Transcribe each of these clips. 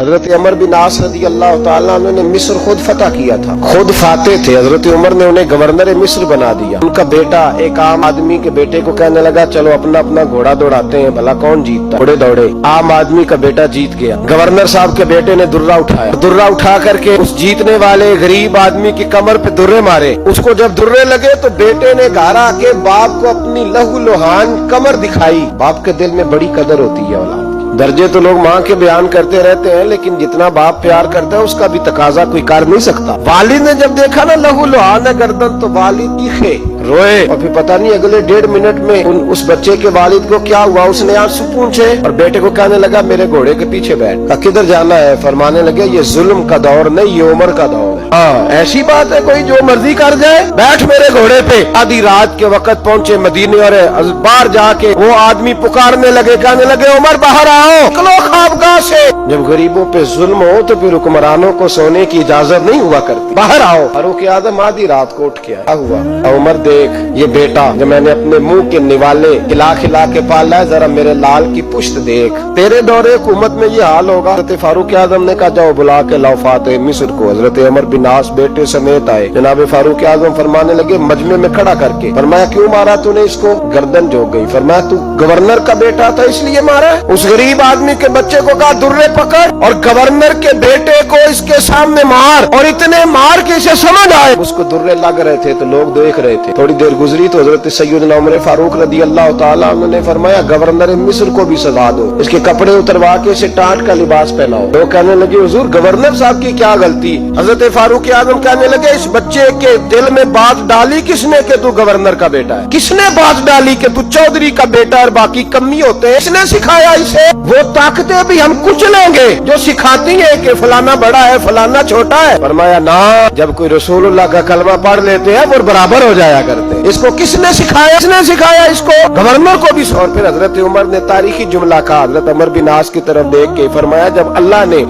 حضرت عمر بن عاص رضی اللہ تعالیٰ عنہ نے مصر خود فتح کیا تھا، خود فاتح تھے۔ حضرت عمر نے انہیں گورنر مصر بنا دیا۔ ان کا بیٹا ایک عام آدمی کے بیٹے کو کہنے لگا چلو اپنا اپنا گھوڑا دوڑاتے ہیں، بھلا کون جیتتا۔ گھوڑے دوڑے، عام آدمی کا بیٹا جیت گیا۔ گورنر صاحب کے بیٹے نے درہ اٹھایا، درہ اٹھا کر کے اس جیتنے والے غریب آدمی کی کمر پہ درے مارے۔ اس کو جب درے لگے تو بیٹے نے گھر آ کے باپ کو اپنی لہو لہان کمر دکھائی۔ باپ کے دل میں بڑی قدر ہوتی ہے اولاد۔ درجے تو لوگ ماں کے بیان کرتے رہتے ہیں، لیکن جتنا باپ پیار کرتا ہے اس کا بھی تقاضا کوئی کر نہیں سکتا۔ والد نے جب دیکھا نا لہو لہان ہے گردن، تو والد چیخے، روئے، اور پھر پتہ نہیں اگلے 1.5 منٹ میں اس بچے کے والد کو کیا ہوا، اس نے آنسو پونچھے اور بیٹے کو کہنے لگا میرے گھوڑے کے پیچھے بیٹھ۔ کہا کدھر جانا ہے؟ فرمانے لگے یہ ظلم کا دور نہیں، یہ عمر کا دور ہے۔ ہاں ایسی بات ہے کوئی جو مرضی کر جائے؟ بیٹھ میرے گھوڑے پہ۔ آدھی رات کے وقت پہنچے مدینے، اور باہر جا کے وہ آدمی پکارنے لگے، کہنے لگے عمر باہر آؤ، نکلو خوابگاہ سے۔ جب غریبوں پہ ظلم ہو تو پھر حکمرانوں کو سونے کی اجازت نہیں ہوا کرتی، باہر آؤ۔ فاروق اعظم آدھی رات کو اٹھ کے کیا ہوا؟ عمر دیکھ یہ بیٹا جو میں نے اپنے منہ کے نوالے کھلا کھلا کے پالا ہے، ذرا میرے لال کی پشت دیکھ، تیرے دور حکومت میں یہ حال ہوگا۔ حضرت فاروق اعظم نے کہا جاؤ بلا کے لاؤ فاتح مصر کو۔ حضرت عمر بن عاص بیٹے سمیت آئے۔ جناب فاروق اعظم فرمانے لگے مجمع میں کھڑا کر کے، فرمایا کیوں مارا تو نے اس کو؟ گردن جھک گئی۔ فرمایا تو گورنر کا بیٹا تھا اس لیے مارا ہے؟ اس غریب آدمی کے بچے کو کہا درے پکڑ اور گورنر کے بیٹے کو اس کے سامنے مار، اور اتنے مار کے اسے سمجھ آئے۔ اس کو درے لگ رہے تھے تو لوگ دیکھ رہے تھے۔ تھوڑی دیر گزری تو حضرت سیدنا عمر فاروق رضی اللہ تعالیٰ عنہ نے فرمایا گورنر مصر کو بھی سزا دو، اس کے کپڑے اتروا کے اسے ٹاٹ کا لباس پہناؤ۔ لوگ کہنے لگے حضور گورنر صاحب کی کیا غلطی؟ حضرت فاروق اعظم کہنے لگے اس بچے کے دل میں بات ڈالی کس نے کہ تو گورنر کا بیٹا ہے؟ کس نے بات ڈالی کہ تو چودھری کا بیٹا اور باقی کمی ہوتے ہیں؟ اس نے سکھایا اسے؟ وہ طاقتیں بھی ہم کچھ لیں گے جو سکھاتی ہیں کہ فلانا بڑا ہے فلانا چھوٹا ہے۔ فرمایا نہ، جب کوئی رسول اللہ کا کلمہ پڑھ لیتے ہیں وہ برابر ہو جایا کرتے ہیں۔ اس کو کس نے سکھایا؟ اس نے سکھایا اس کو، گورنر کو بھی۔ اور پھر حضرت عمر نے تاریخی جملہ کہا، حضرت عمر بن عاص کی طرف دیکھ کے فرمایا جب اللہ نے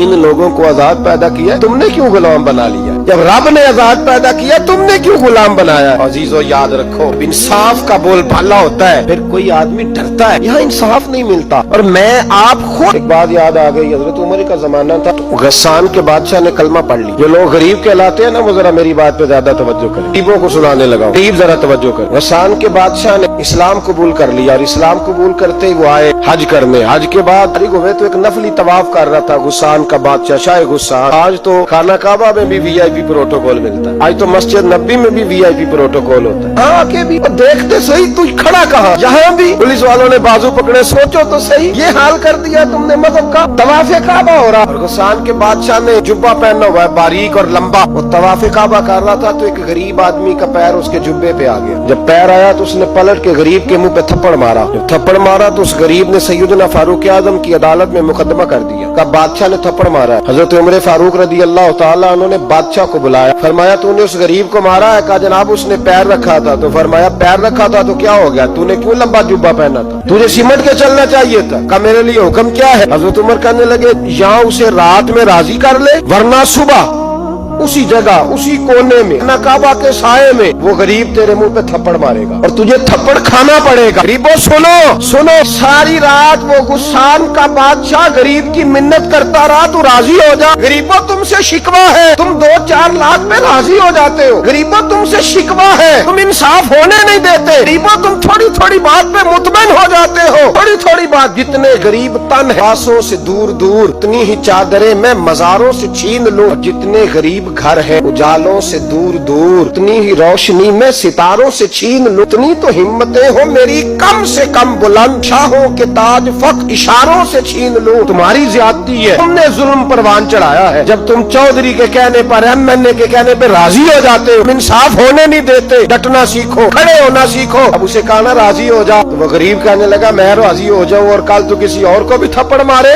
ان لوگوں کو آزاد پیدا کیا تم نے کیوں غلام بنا لیا؟ جب رب نے آزاد پیدا کیا تم نے کیوں غلام بنایا؟ عزیزو یاد رکھو انصاف کا بول بالا ہوتا ہے، پھر کوئی آدمی ڈرتا ہے، یہاں انصاف نہیں ملتا۔ اور میں آپ خود ایک بات یاد آ گئی، حضرت عمر کا زمانہ تھا، غسان کے بادشاہ نے کلمہ پڑھ لی۔ جو لوگ غریب کہلاتے ہیں نا وہ ذرا میری بات پہ زیادہ توجہ کریں، غریبوں کو سنانے لگا، غریب ذرا توجہ کریں۔ غسان کے بادشاہ نے اسلام قبول کر لیا، اور اسلام قبول کرتے ہی وہ آئے حج کرنے۔ حج کے بعد ہوئے تو ایک نفلی طواف کر رہا تھا غسان کا بادشاہ شاہ غسان۔ آج تو خانہ کعبہ میں بھی وی آئی پی پروٹوکول ملتا ہے، آج تو مسجد نبی میں بھی وی آئی پی پروٹوکول ہوتا ہے۔ ہاں کہ بھی دیکھتے صحیح تو کھڑا کہاں؟ یہاں بھی پولیس والوں نے بازو پکڑے، سوچو تو صحیح یہ حال کر دیا تم نے مذہب کا۔ طواف کعبہ ہو رہا، اور غسان کے بادشاہ نے جبہ پہنا ہوا ہے باریک اور لمبا، وہ طواف کعبہ کر رہا تھا تو ایک غریب آدمی کا پیر اس کے جبے پہ آ گیا۔ جب پیر آیا تو اس نے پلٹ کے غریب کے منہ پہ تھپڑ مارا۔ جب تھپڑ مارا تو اس غریب نے سیدنا فاروق اعظم کی عدالت میں مقدمہ کر دیا، کہا بادشاہ نے تھپڑ مارا ہے۔ حضرت عمر فاروق رضی اللہ تعالیٰ عنہ نے بادشاہ کو بلایا، فرمایا تو نے اس غریب کو مارا ہے؟ کہا جناب اس نے پیر رکھا تھا۔ تو فرمایا پیر رکھا تھا تو کیا ہو گیا؟ تو نے کیوں لمبا جبہ پہنا تھا؟ تجھے سمٹ کے چلنا چاہیے تھا۔ کہا میرے لیے حکم کیا ہے؟ حضرت عمر کہنے لگے یہاں اسے رات میں راضی کر لے، ورنہ صبح اسی جگہ اسی کونے میں کعبہ کے سائے میں وہ غریب تیرے منہ پہ تھپڑ مارے گا اور تجھے تھپڑ کھانا پڑے گا۔ غریبوں سنو سنو، ساری رات وہ غسان کا بادشاہ غریب کی منت کرتا رہا تو راضی ہو جا۔ غریبوں تم سے شکوہ ہے، تم 2-4 لاکھ میں راضی ہو جاتے ہو۔ غریبوں تم سے شکوہ ہے، تم انصاف ہونے نہیں دیتے۔ غریبوں تم تھوڑی تھوڑی بات پہ مطمئن ہو جاتے ہو، تھوڑی تھوڑی بات۔ جتنے غریب تن ہے آسوں سے دور دور، اتنی ہی چادریں میں مزاروں سے چھین لوں، جتنے غریب گھر ہے اجالوں سے دور دور، اتنی ہی روشنی میں ستاروں سے چھین لوں۔ اتنی تو ہمتیں ہو میری کم سے کم بلند، شاہوں کے تاج فخر اشاروں سے چھین لوں۔ تمہاری زیادتی ہے، تم نے ظلم پروان چڑھایا ہے۔ جب تم چودھری کے کہنے پر ایم این اے کے کہنے پہ راضی ہو جاتے ہو، انصاف ہونے نہیں دیتے۔ ڈٹنا سیکھو، کھڑے ہونا سیکھو۔ اب اسے کہنا راضی ہو جا، تو وہ غریب کہنے لگا میں راضی ہو جاؤں اور کل تو کسی اور کو بھی تھپڑ مارے؟